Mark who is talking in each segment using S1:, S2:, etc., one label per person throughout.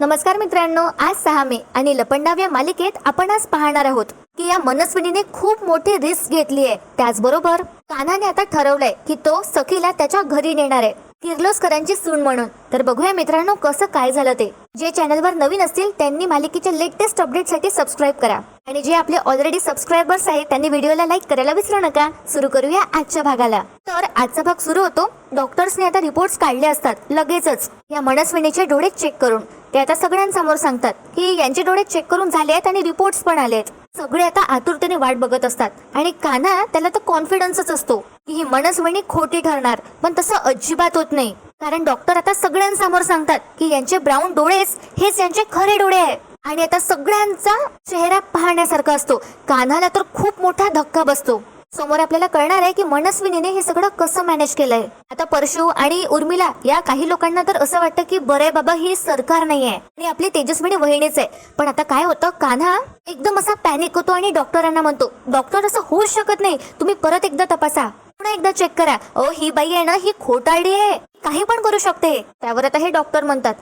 S1: नमस्कार मित्रांनो, आज 6 मे आणि लपंडाव या मालिकेत आपण आज पाहणार आहोत की या मनस्विनीने खूप मोठी रिस्क घेतली आहे। त्याचबरोबर कान्हाने आता ठरवलंय की तो सखीला त्याच्या घरी नेणार आहे, किर्लोस्करांची सून म्हणून। तर बघूया मित्रांनो कसं काय झालं ते। जे चॅनलवर नवीन असतील त्यांनी मालिकेच्या लेटेस्ट अपडेटसाठी सबस्क्राइब करा आणि जे आपले ऑलरेडी सबस्क्रायबर्स आहेत त्यांनी व्हिडिओला लाईक करायला विसरू नका। सुरू करूया आजच्या भागाला। तर आजचा भाग सुरू होतो डॉक्टर्सने आता रिपोर्ट्स काढले असतात लगेचच या मनस्विनीचे डोळे चेक करून। ते आता सगळ्यांसमोर सांगतात की यांचे डोळे चेक करून झाले आहेत आणि रिपोर्ट्स पण आलेत। सगळे आता आतुरतेने वाट बघत असतात आणि कान्हा त्याला तर कॉन्फिडन्सच असतो की ही मनस्विनी खोटी ठरणार, पण तसं अजिबात होत नाही। कारण डॉक्टर आता सगळ्यांसमोर सांगतात की यांचे ब्राऊन डोळेच हेच यांचे खरे डोळे आहे आणि आता सगळ्यांचा चेहरा पाहण्यासारखा असतो। कान्हाला तर खूप मोठा धक्का बसतो। समोर आपल्याला कळणार आहे की मनस्विनीने हे सगळं कसं मॅनेज केलंय। आता परशु आणि उर्मिला या काही लोकांना तर असं वाटतं की बरे बाबा ही सरकार नाहीये आणि आपली तेजस्विनी वहिनीच आहे। पण आता काय होतं, कान्हा एकदम असा पॅनिक होतो आणि डॉक्टरांना म्हणतो, डॉक्टर असं होऊ शकत नाही, तुम्ही परत एकदा तपासा, पुन्हा एकदा चेक करा। ही बाई आहे ना, ही खोटारडी आहे, काही पण करू शकते। त्यावर आता हे डॉक्टर म्हणतात,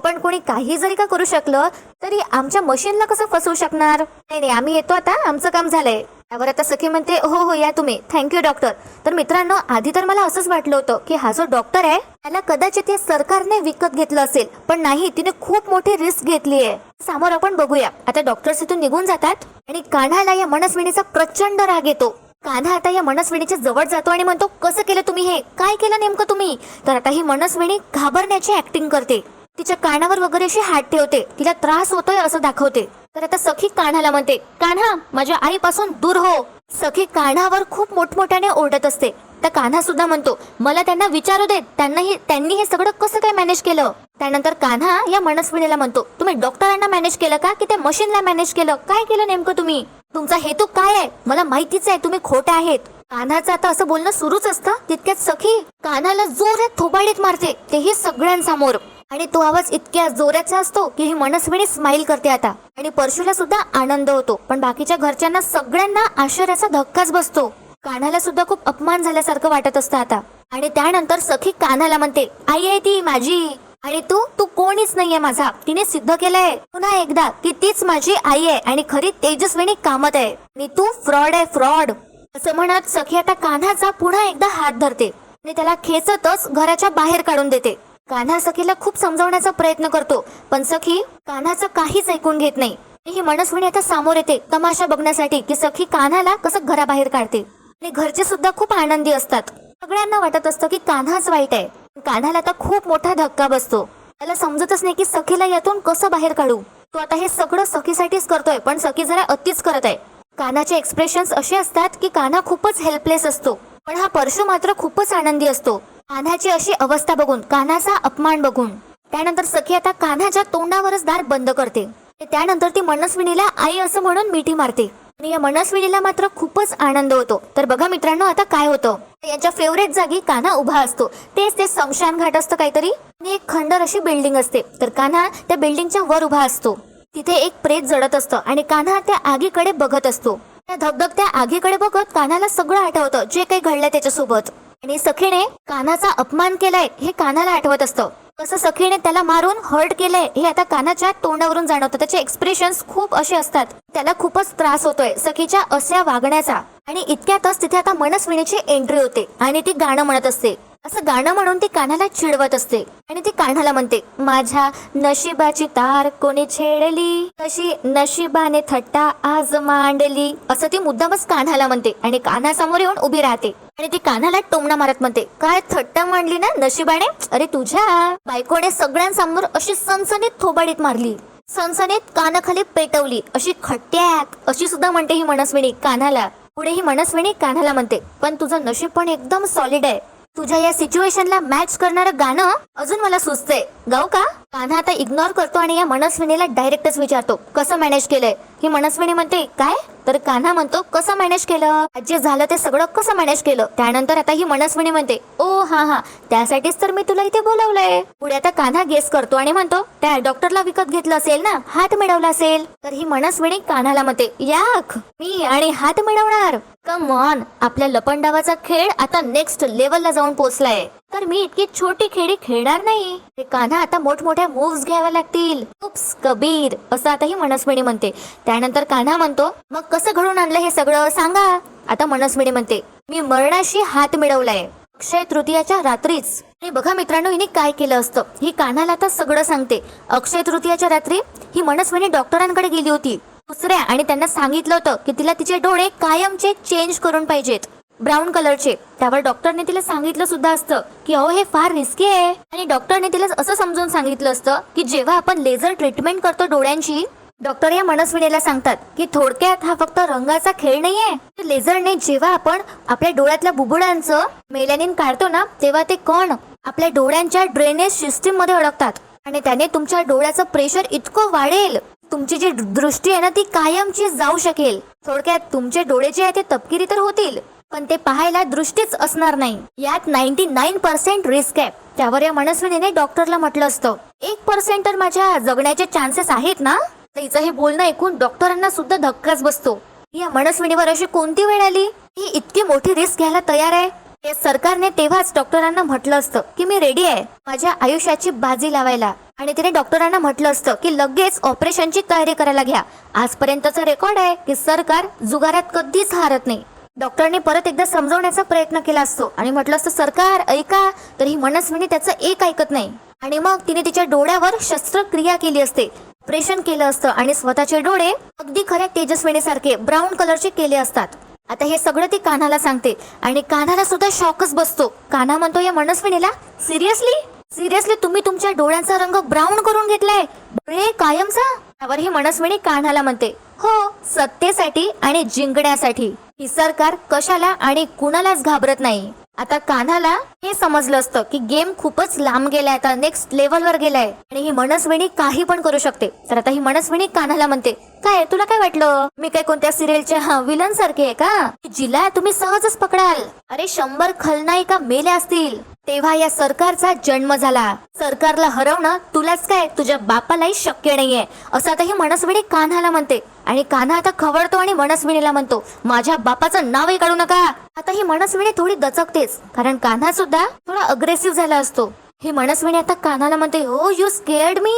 S1: पण कोणी काही जरी का करू शकलं तरी आमच्या मशीनला कसं फसवू शकणार? नाही, आम्ही येतो, आता आमचं काम झालंय। त्यावर आता सखी म्हणते, हो या तुम्ही, थँक्यू डॉक्टर। तर मित्रांनो, आधी तर मला असंच वाटलं होतं की हा जो डॉक्टर आहे त्याला कदाचित या सरकारने विकत घेतलं असेल, पण नाही, तिने खूप मोठी रिस्क घेतली आहे। समोर आपण बघूया। आता डॉक्टर्स इथून निघून जातात आणि कान्हाला या मनस्विनीचा प्रचंड राग येतो। कान्हा आता या मनस्विनीच्या जवळ जातो आणि म्हणतो, कसं केलं तुम्ही हे? काय केलं नेमकं तुम्ही? तर आता ही मनस्विनी घाबरण्याची ऍक्टिंग करते, तिच्या कानावर वगैरे अशी हात ठेवते, तिला त्रास होतोय असं दाखवते। तर आता सखी कान्हाला म्हणते, कान्हा माझ्या आईपासून दूर हो। सखी कान्हावर खूप मोठमोठ्याने ओरडत असते। तर कान्हा सुद्धा म्हणतो, मला त्यांना विचारू देत, त्यांनी हे सगळं कसं काय मॅनेज केलं? त्यानंतर कान्हा या मनस्विनीला म्हणतो, तुम्ही डॉक्टरांना मॅनेज केलं का की त्या मशीनला मॅनेज केलं? काय केलं नेमकं तुम्ही? तुमचा हेतू काय आहे? मला माहितीच आहे तुम्ही खोटे आहेत। कान्हाचं आता असं बोलणं सुरूच असतं तितक्यात सखी कान्हाला जोरात थोबाडीत मारते, तेही सगळ्यांसमोर। आणि तो आवाज इतक्या जोराचा असतो की ही मनस्विनी स्माइल करते आता आणि परशुला सुद्धा आनंद होतो, पण बाकीच्या घरच्यांना सगळ्यांना आश्चर्याचा धक्काच बसतो। कान्हाला सुद्धा खूप अपमान झाल्यासारखं वाटत असतं आता। आणि त्यानंतर सखी कान्हाला म्हणते, आई आहे ती माझी आणि तू कोणीच नाहीये माझा। तिने सिद्ध केलंय पुन्हा एकदा की तीच माझी आई आहे आणि खरी तेजस्विनी कामत आहे आणि तू फ्रॉड आहे, फ्रॉड। असं म्हणत सखी आता कान्हाचा पुन्हा एकदा हात धरते आणि त्याला खेचतच घराच्या बाहेर काढून देते। कान्हा सखीला खूप समजावण्याचा प्रयत्न करतो, पण सखी कान्हाचं काहीच ऐकून घेत नाही। ही मनस्विनी आता समोर येते तमाशा बघण्यासाठी की सखी कान्हाला कसं घराबाहेर काढते आणि घरचे सुद्धा खूप आनंदी असतात। सगळ्यांना वाटत असतं की कान्हाच वाईट आहे। कान्हाला आता खूप मोठा धक्का बसतो, त्याला समजतच नाही की सखीला यातून कसं बाहेर काढू। तो आता हे सगळं सखीसाठीच करतोय, पण सखी जरा अतिच करत आहे। कान्हाचे एक्सप्रेशन्स असे असतात की कान्हा खूपच हेल्पलेस असतो, पण हा परशु मात्र खूपच आनंदी असतो कान्हाची अशी अवस्था बघून, कान्हाचा अपमान बघून। त्यानंतर सखी आता कान्हाच्या तोंडावरच दार बंद करते। त्यानंतर ती मनस्विनीला आई असं म्हणून मिठी मारते आणि या मनस्विनीला मात्र खूपच आनंद होतो। तर बघा मित्रांनो, आता काय होतं, यांच्या फेवरेट जागी कान्हा उभा असतो, तेच ते स्मशान घाट असतं काहीतरी आणि एक खंडर अशी बिल्डिंग असते। तर कान्हा त्या बिल्डिंगच्या वर उभा असतो, तिथे एक प्रेत जळत असतं आणि कान्हा त्या आगीकडे बघत असतो। त्या धगधगत्या आगीकडे बघत कान्हाला सगळं आठवतं जे काही घडलंय त्याच्यासोबत आणि सखीने कान्हाचा अपमान केलाय हे कान्हाला आठवत असतं। कसं सखीने त्याला मारून हर्ट केलंय हे आता कान्हाच्या तोंडावरून जाणवतं। त्याचे एक्सप्रेशन्स खूप असे असतात, त्याला खूपच त्रास होतोय सखीच्या अशा वागण्याचा। आणि इतक्यातच तिथे आता मनस्विनीची एंट्री होते आणि ती गाणं म्हणत असते। असं गाणं म्हणून ती कान्हाला चिडवत असते आणि ती कान्हाला म्हणते, माझ्या नशिबाची तार कोणी छेडली, कशी नशिबाने थट्टा आज मांडली। असं ती मुद्दामच कान्हाला म्हणते आणि कान्हा समोर येऊन उभी राहते आणि ती कान्हाला टोमणा मारत म्हणते, काय थट्टा मांडली ना नशिबाने? अरे तुझ्या बायकोने सगळ्यांसमोर अशी सनसनीत थोबाडीत मारली, सनसनीत कानाखाली पेटवली, अशी खट्ट्याक अशी सुद्धा म्हणते ही मनस्विनी कान्हाला। पुढे ही मनस्विनी कान्हाला म्हणते, पण तुझं नशीब पण एकदम सॉलिड आहे, तुझ्या या सिच्युएशनला मॅच करणारं गाणं अजून मला सुचतंय, गाऊ का? कान्हा आता इग्नोर करतो आणि या मनस्विनीला डायरेक्टच विचारतो, कसं मॅनेज केलंय? ही मनस्विनी म्हणते, काय? तर कान्हा म्हणतो, कसं मॅनेज केलं? जे झालं ते सगळं कसं मॅनेज केलं? त्यानंतर आता ही मनस्विनी म्हणते, ओ हा, त्यासाठीच तर मी तुला इथे बोलावलंय। पुढे आता कान्हा गेस करतो आणि म्हणतो, त्या डॉक्टरला विकत घेतलं असेल ना, हात मिळवला असेल। तर ही मनस्विनी कान्हाला म्हणते, याक मी आणि हात मिळवणार? कम ऑन, आपल्या लपंडावाचा खेळ आता नेक्स्ट लेवलला जाऊन पोहोचलाय। तर मी इतकी छोटी खेळी खेळणार नाही. ते कान्हा आता मोठमोठ्या मूव्स घ्याव्या लागतील. उप्स कबीर असं आता ही मनस्विनी म्हणते. त्यानंतर कान्हा म्हणतो, मग कसं घडून आणलं हे सगळं सांगा. आता मनस्विनी म्हणते, मी मरणाशी हात मिळवलाय अक्षय तृतीयाच्या रात्रीच. आणि बघा मित्रांनो, हिने काय केलं असतं. ही कान्हाला आता सगळं सांगते. अक्षय तृतीयाच्या रात्री ही मनस्विनी डॉक्टरांकडे गेली होती दुसऱ्या, आणि त्यांना सांगितलं होतं की तिला तिचे डोळे कायमचे चेंज करून पाहिजेत, ब्राऊन कलरचे. त्यावर डॉक्टरने तिला सांगितलं सुद्धा असतं की अहो हे फार रिस्की आहे. आणि डॉक्टरने तिला असं समजून सांगितलं असतं की जेव्हा आपण लेझर ट्रीटमेंट करतो डोळ्यांची, डॉक्टर या मनस्विनीला सांगतात की थोडक्यात हा फक्त रंगाचा खेळ नाहीये. लेझरने जेव्हा आपण आपल्या डोळ्यातल्या बुबुळांचं मेलॅनिन काढतो ना, तेव्हा ते कण आपल्या डोळ्यांच्या ड्रेनेज सिस्टीम मध्ये अडकतात आणि त्याने तुमच्या डोळ्याचं प्रेशर इतकं वाढेल, तुमची जी दृष्टी आहे ना ती कायमची जाऊ शकेल. थोडक्यात तुमचे डोळे जे आहे ते तपकिरी तर होतील, पण ते पाहायला दृष्टीच असणार नाही. यात 99% रिस्क आहे. त्यावर या मनस्विनीने डॉक्टरला म्हटलं असतं, 1% तर माझ्या जगण्याचे चान्सेस आहेत ना. तिचं हे बोलणं ऐकून डॉक्टरांना सुद्धा धक्काच बसतो. या मनस्विनीवर अशी कोणती वेळ आली, ही इतकी मोठी रिस्क घ्यायला तयार आहे. या सरकारने तेव्हाच डॉक्टरांना म्हटलं असतं की मी रेडी आहे माझ्या आयुष्याची बाजी लावायला. आणि तिने डॉक्टरांना म्हटलं असतं की लगेच ऑपरेशनची तयारी करायला घ्या. आजपर्यंतचा रेकॉर्ड आहे की सरकार जुगारात कधीच हारत नाही. डॉक्टरने परत एकदा समजवण्याचा प्रयत्न केला असतो आणि म्हटलं असतं सरकार ऐका, तर ही मनस्विनी त्याचं एक ऐकत नाही. आणि मग तिने तिच्या डोळ्यावर शस्त्रक्रिया केली असते, ऑपरेशन केलं असतं आणि स्वतःचे डोळे अगदी खऱ्या तेजस्विनीसारखे ब्राऊन कलरचे केले असतात. आता हे सगळं ती कान्हाला सांगते आणि कान्हाला सुद्धा शॉकच बसतो. कान्हा म्हणतो या मनस्विनीला, सिरियसली तुम्ही तुमच्या डोळ्यांचा रंग ब्राऊन करून घेतलाय, डोळे कायमचा. त्यावर ही मनस्विनी कान्हाला म्हणते, हो सत्तेसाठी आणि जिंकण्यासाठी. ही सरकार कशाला आणि कुणालाच घाबरत नाही. आता कान्हाला हे समजलं असतं की गेम खूपच लांब गेलाय, आता नेक्स्ट लेवलवर गेलाय आणि ही मनस्विनी काही पण करू शकते. तर आता ही मनस्विनी कान्हाला म्हणते, काय तुला काय वाटलं मी काय कोणत्या सिरियलच्या विलन सारखी आहे का, जिला तुम्ही सहजच पकडाल. अरे 100 खलनायिका मेल्या असतील तेव्हा या सरकारचा जन्म झाला. सरकारला हरवणं तुलाच काय तुझ्या बापालाही शक्य नाहीये, असं आता ही मनस्विनी कान्हाला म्हणते. आणि कान्हा आता खवळतो आणि मनस्विनीला म्हणतो, माझ्या बापाचं नावही काढू नका. आता ही मनस्विनी थोडी दचकतेच, कारण कान्हा सुद्धा थोडा अग्रेसिव्ह झाला असतो. ही मनस्विनी आता कान्हाला म्हणते, हो you scared me,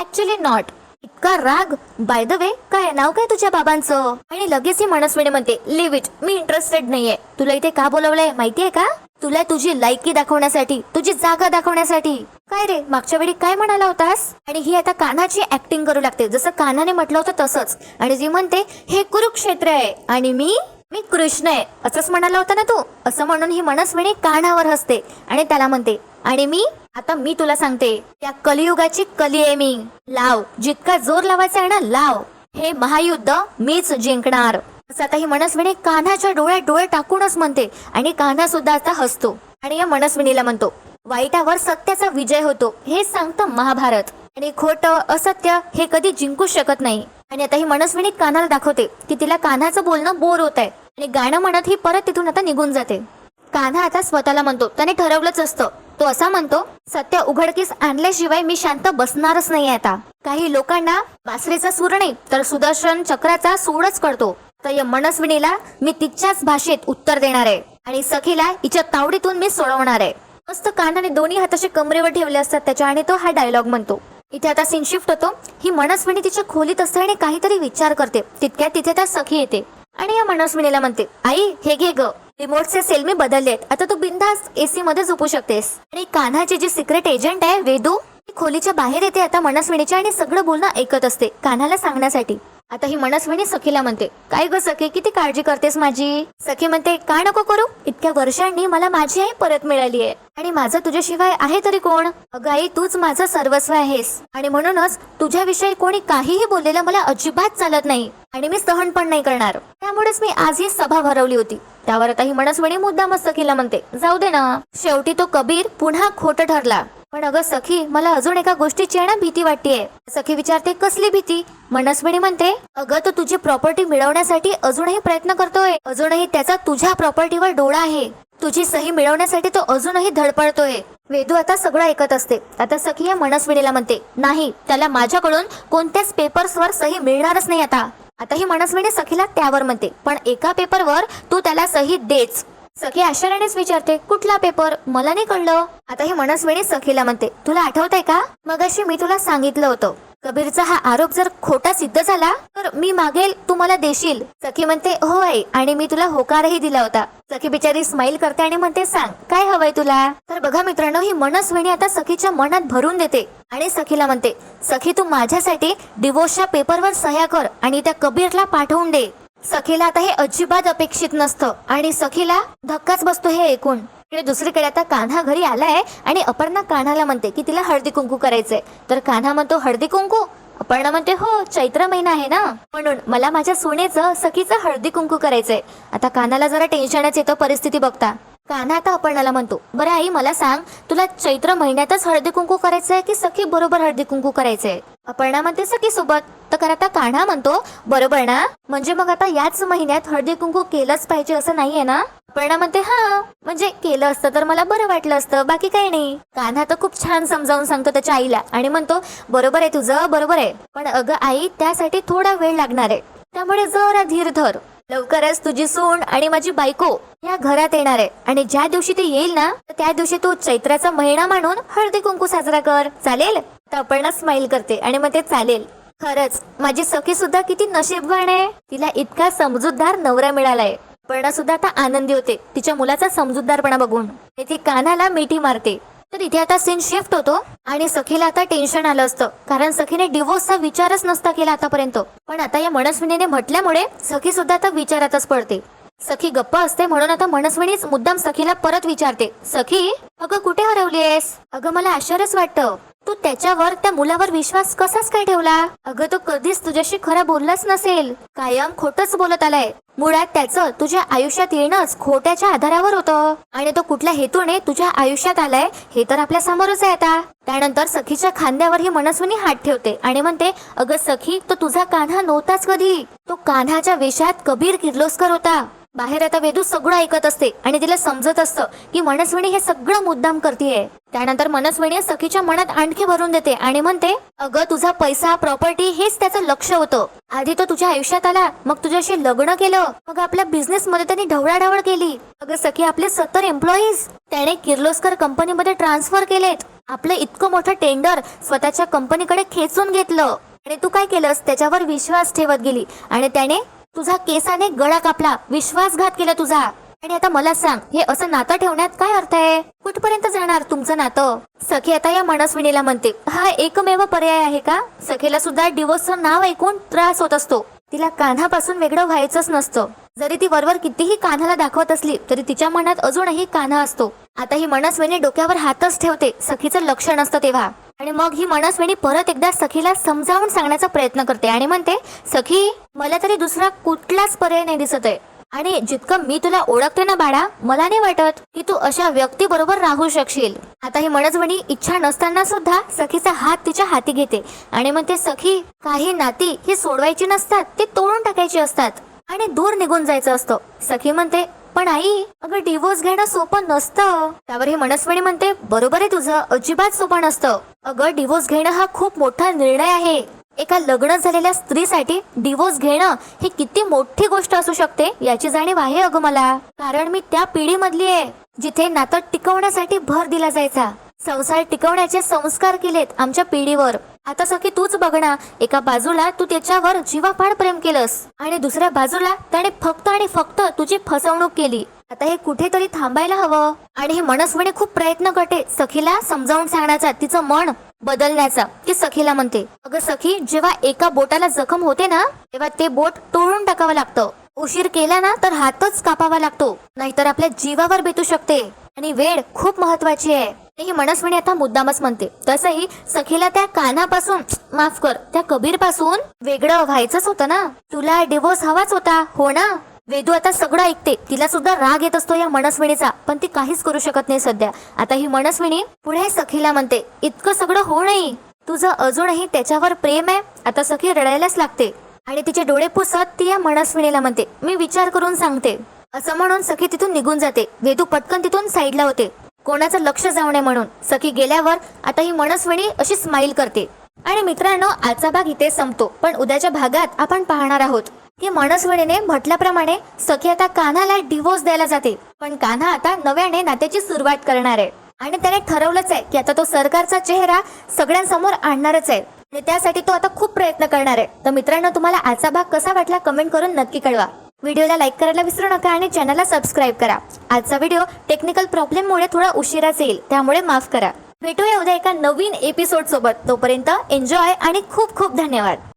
S1: actually not. इतका राग, बाय द वे काय नाव काय तुझ्या बाबांचं. आणि लगेच ही मनस्विनी म्हणते, लिव्ह इट, मी इंटरेस्टेड नाहीये. तुला इथे का बोलवलंय माहितीये का, तुला तुझी लायकी दाखवण्यासाठी, तुझी जागा दाखवण्यासाठी. काय रे मागच्या वेळी काय म्हणाला होतास. आणि ही आता कान्हाची ऍक्टिंग करू लागते जसं कान्हाने म्हटलं होतं तसंच. आणि जी म्हणते, हे कुरुक्षेत्र आहे आणि मी कृष्ण आहे, असंच म्हणाला होता ना तू. असं म्हणून ही मनस्विनी कान्हावर हसते आणि त्याला म्हणते, आणि मी तुला सांगते, त्या कलियुगाची कली आहे मी. लाव, जितका जोर लावायचा आहे ना लाव. हे महायुद्ध मीच जिंकणार. असं आता ही मनस्विनी कान्हाच्या डोळ्यात डोळे टाकूनच म्हणते. आणि कान्हा सुद्धा आता हसतो आणि या मनस्विनीला म्हणतो, वाईटावर सत्याचा विजय होतो हे सांगतं महाभारत. आणि खोटं असत्य हे कधी जिंकू शकत नाही. आणि आता ही मनस्विनी कान्हाला दाखवते की तिला कान्हाचं बोलणं बोर होत आहे. आणि गाणं म्हणत ही परत तिथून आता निघून जाते. कान्हा आता स्वतःला म्हणतो, त्याने ठरवलंच असतं. तो असा म्हणतो, सत्य उघडकीस आणल्याशिवाय मी शांत बसणारच नाही. आता काही लोकांना बासरीचा सूर नाही तर सुदर्शन चक्राचा सूरच कळतो. तर या मनस्विनीला मी तिच्याच भाषेत उत्तर देणार आहे आणि सखीला हिच्या तावडीतून मी सोडवणार आहे. मस्त कान्हाने दोन्ही हात असे कमरेवर ठेवले असतात त्याच्या आणि तो हा डायलॉग म्हणतो. इथे आता सीन शिफ्ट होतो. ही मनस्विनी तिच्या खोलीत असते आणि काहीतरी विचार करते. तितक्यात तिथे त्या सखी येते आणि या मनस्विनीला म्हणते, आई हे घे ग, रिमोटचे सेल मी बदललेत, आता तू बिनधास्त एसी मध्ये झोपू शकतेस. आणि कान्हाची जी सिक्रेट एजंट आहे वेदू, ती खोलीच्या बाहेर येते आता मनस्विनीच्या आणि सगळं बोलणं ऐकत असते कान्हाला सांगण्यासाठी. आता ही मनस्विनी सखीला म्हणते, काय ग सखी किती काळजी करतेस माझी. सखी म्हणते, काय नको करू, इतक्या वर्षांनी मला माझी आई परत मिळाली आहे आणि माझं तुझ्याशिवाय आहे तरी कोण. अगं आई तूच माझं सर्वस्व आहेस आणि म्हणूनच तुझ्याविषयी कोणी काहीही बोललेलं मला अजिबात चालत नाही आणि मी सहन पण नाही करणार. त्यामुळेच मी आज ही सभा भरवली होती. त्यावर आता ही मनस्विनी मुद्दामच सखीला म्हणते, जाऊ दे ना, शेवटी तो कबीर पुन्हा खोटं ठरला. पण अगं सखी मला अजून एका गोष्टीची आहे ना भीती वाटतेय. सखी विचारते, कसली भीती. मनस्विनी म्हणते, अगं तो तुझी प्रॉपर्टी मिळवण्यासाठी अजूनही प्रयत्न करतोय, अजूनही त्याचा तुझ्या प्रॉपर्टीवर डोळा आहे, तुझी सही मिळवण्यासाठी तो अजूनही धडपडतोय. वेदू आता सगळं ऐकत असते. आता सखी या मनस्विनीला म्हणते, नाही त्याला माझ्याकडून कोणत्याच पेपर्सवर सही मिळणारच नाही. आता ही मनस्विनी सखीला त्यावर म्हणते, पण एका पेपरवर तू त्याला सही देच. सखी आश्चर्यानेच विचारते, कुठला पेपर? मला नाही कळलं. आता ही मनस्विनी सखीला म्हणते, तुला आठवतंय का मगाशी मी तुला सांगितलं होतं, कबीरचा हा आरोप जर खोटा सिद्ध झाला तर मी मागेल, तू मला देशील. सखी म्हणते, हो आई, आणि मी तुला होकारही दिला होता. सखी बिचारी स्माइल करते आणि म्हणते, सांग काय हवंय तुला. तर बघा मित्रांनो, ही मनस्विनी आता सखीच्या मनात भरून देते आणि सखीला म्हणते, सखी तू माझ्यासाठी डिवोर्सच्या पेपरवर सह्या कर आणि त्या कबीरला पाठवून दे. सखीला आता हे अजिबात अपेक्षित नसतं आणि सखीला धक्काच बसतो हे ऐकून. आणि दुसरीकडे आता कान्हा घरी आलाय आणि अपर्णा कान्हाला म्हणते की तिला हळदी कुंकू करायचंय. तर कान्हा म्हणतो, हळदी कुंकू? अपर्णा म्हणते, हो, चैत्र महिना आहे ना, म्हणून मला माझ्या सोनेचं सखीचं हळदी कुंकू करायचंय. आता कान्हाला जरा टेन्शनच येतं परिस्थिती बघता. कान्हा आता अपर्णाला म्हणतो, बरं आई मला सांग, तुला चैत्र महिन्यातच हळदी कुंकू करायचंय की सखी बरोबर हळदी कुंकू करायचंय? अपर्णा म्हणते, सखी सोबत. तर आता कान्हा म्हणतो, बरोबर ना, म्हणजे मग आता याच महिन्यात हळदी कुंकू केलंच पाहिजे असं नाहीये ना? अपर्णा म्हणते, हा, म्हणजे केलं असतं तर मला बरं वाटलं असतं, बाकी काही नाही. कान्हा तर खूप छान समजावून सांगतो त्याच्या आईला आणि म्हणतो, बरोबर आहे तुझं, बरोबर आहे, पण अगं आई त्यासाठी थोडा वेळ लागणार आहे, त्यामुळे जरा धीर धर. लवकरच तुझी सून आणि माझी बायको या घरात येणार आहे आणि ज्या दिवशी ती येईल ना त्या दिवशी तू चैत्राचा महिना मानून हळदी कुंकू साजरा कर, चालेल? तर अपर्णा स्माइल करते आणि मग ते चालेल. खरंच माझी सखी सुद्धा किती नशीबवान आहे, तिला इतका समजूतदार नवरा मिळालाय. अपर्णा सुद्धा आता आनंदी होते तिच्या मुलाचा समजूतदारपणा बघून. ती कान्हाला मिठी मारते. तर इथे आता सीन शिफ्ट होतो आणि सखीला आता टेन्शन आलं असतं, कारण सखीने डिवोर्सचा विचारच नसता केला आतापर्यंत. पण आता या मनस्विनीने म्हटल्यामुळे सखी सुद्धा आता विचारातच पडते. सखी गप्प असते म्हणून आता मनस्विनीच मुद्दाम सखीला परत विचारते, सखी अगं कुठे हरवलीयस? अगं मला आश्चर्यच वाटतं, तू त्याच्यावर, त्या मुलावर विश्वास कसाच काय ठेवला? अगं तो कधीच तुझ्याशी खरं बोललाच नसेल, कायम खोटच बोलत आलाय. मुळात त्याचं तुझ्या आयुष्यात येणंच खोट्याच्या आधारावर होतं आणि तो कुठल्या हेतूने तुझ्या आयुष्यात आलाय हे तर आपल्या समोरच आहे आता. त्यानंतर सखीच्या खांद्यावर ही मनस्विनी हात ठेवते आणि म्हणते, अगं सखी तो तुझा कान्हा नव्हताच कधी, तो कान्हाच्या वेशात कबीर किर्लोस्कर होता. बाहेर आता वेदू सगळं ऐकत असते आणि तिला समजत असतं की मनस्विनी हे सगळं मुद्दाम करतेय. त्यानंतर मनस्विनी सखीच्या मनात आणखी भरून देते आणि म्हणते, अगं तुझा पैसा, प्रॉपर्टी हेच त्याचं लक्ष होतं. आधी तो तुझ्या आयुष्यात आला, मग तुझ्याशी लग्न केलं, मग आपल्या बिझनेस मध्ये त्यांनी ढवळाढवळ केली. अगं सखी आपले 70 एम्प्लॉईज त्याने किर्लोस्कर कंपनीमध्ये ट्रान्सफर केलेत. आपलं इतकं मोठं टेंडर स्वतःच्या कंपनीकडे खेचून घेतलं आणि तू काय केलंस, त्याच्यावर विश्वास ठेवत गेली आणि त्याने तुझा केसाने गळा कापला, विश्वासघात केला तुझा. आणि आता मला सांग, हे असं नातं ठेवण्यात काय अर्थ आहे? कुठपर्यंत जाणार तुमचं नातं? सखी आता या मनस्विनीला म्हणते, हा एकमेव पर्याय आहे का? सखीला सुद्धा डिवोर्सचं नाव ऐकून त्रास होत असतो. तिला कान्हापासून वेगळं व्हायचंच नसतं. जरी ती वरवर कितीही कान्हाला दाखवत असली तरी तिच्या मनात अजूनही कान्हा असतो. आता ही मनस्विनी डोक्यावर हातच ठेवते, सखीचं लक्ष नसतं तेव्हा. आणि मग ही मनस्विनी परत एकदा सखीला समजावून सांगण्याचा प्रयत्न करते आणि म्हणते, सखी मला तरी दुसरा कुठलाच पर्याय नाही दिसत आहे आणि जितकं मी तुला ओळखते ना बाळा, मला नाही वाटत की तू अशा व्यक्ती बरोबर राहू शकशील. आता ही मनस्विनी इच्छा नसताना सुद्धा सखीचा हात तिच्या हाती घेते आणि म्हणते, सखी काही नाती ही सोडवायची नसतात, ती तोडून टाकायची असतात आणि दूर निघून जायचं असतं. सखी म्हणते, पण आई अगं डिवोर्स घेणं सोपं नसतं. त्यावर ही मनस्विनी म्हणते, बरोबर आहे तुझं, अजिबात सोपं नसतं. अगं डिवोर्स घेणं हा खूप मोठा निर्णय आहे. एका लग्न झालेल्या स्त्रीसाठी डिवोर्स घेणं ही किती मोठी गोष्ट असू शकते याची जाणीव आहे अगं मला. कारण मी त्या पिढीमधली आहे जिथे नातं टिकवण्यासाठी भर दिला जायचा. संसार टिकवण्याचे संस्कार केलेत आमच्या पिढीवर. आता सखी तूच बघ ना, एका बाजूला तू त्याच्यावर जीवापाड प्रेम केलंस आणि दुसऱ्या बाजूला त्याने फक्त आणि फक्त तुझी फसवणूक केली. आता हे कुठेतरी थांबायला हवं. आणि ही मनस्विनी खूप प्रयत्न करते सखीला समजावून सांगण्याचा, तिचं मन बदलण्याचा. ती सखीला म्हणते, अगं सखी जेव्हा एका बोटाला जखम होते ना तेव्हा ते बोट तोडून टाकावं लागतं. उशीर केला ना तर हातच कापावा लागतो, नाहीतर आपल्या जीवावर बेतू शकते. आणि वेळ खूप महत्वाची आहे. ही मनस्विनी आता मुद्दामच म्हणते. तसंही सखीला त्या कान्हापासून, माफ कर, त्या कबीर पासून वेगळं व्हायचंच होतं ना. तुला डिवोर्स हवाच होता, हो ना? वेदू आता सगळं ऐकते. तिला सुद्धा राग येत असतो या मनस्विनीचा, पण ती काहीच करू शकत नाही सध्या. आता ही मनस्विनी पुढे सखीला म्हणते, इतकं सगळं हो नाही, तुझं अजूनही त्याच्यावर प्रेम आहे. आता सखी रडायलाच लागते आणि तिचे डोळे पुसत ती या मनस्विनीला म्हणते, मी विचार करून सांगते. असं म्हणून सखी तिथून निघून जाते. वेदू पटकन तिथून साईडला होते, कोणाचं लक्ष जाऊ नये म्हणून. सखी गेल्यावर आता ही मनस्विनी अशी स्माइल करते. आणि मित्रांनो, आजचा भाग इथे संपतो, पण उद्याच्या भागात आपण पाहणार आहोत की मनस्विनीने म्हटल्याप्रमाणे सखी आता कान्हाला डिवोर्स द्यायला जाते, पण कान्हा आता नव्याने नात्याची सुरुवात करणार आहे आणि त्याने ठरवलंच आहे की आता तो सरकारचा चेहरा सगळ्यांसमोर आणणारच आहे आणि त्यासाठी तो आता खूप प्रयत्न करणार आहे. तर मित्रांनो, तुम्हाला आजचा भाग कसा वाटला कमेंट करून नक्की कळवा. व्हिडिओला लाईक करायला विसरू नका आणि चॅनलला सबस्क्राईब करा. आजचा व्हिडिओ टेक्निकल प्रॉब्लेममुळे थोडा उशिराच येईल, त्यामुळे माफ करा. भेटूया उद्या एका नवीन एपिसोड सोबत. तोपर्यंत एन्जॉय आणि खूप खूप धन्यवाद.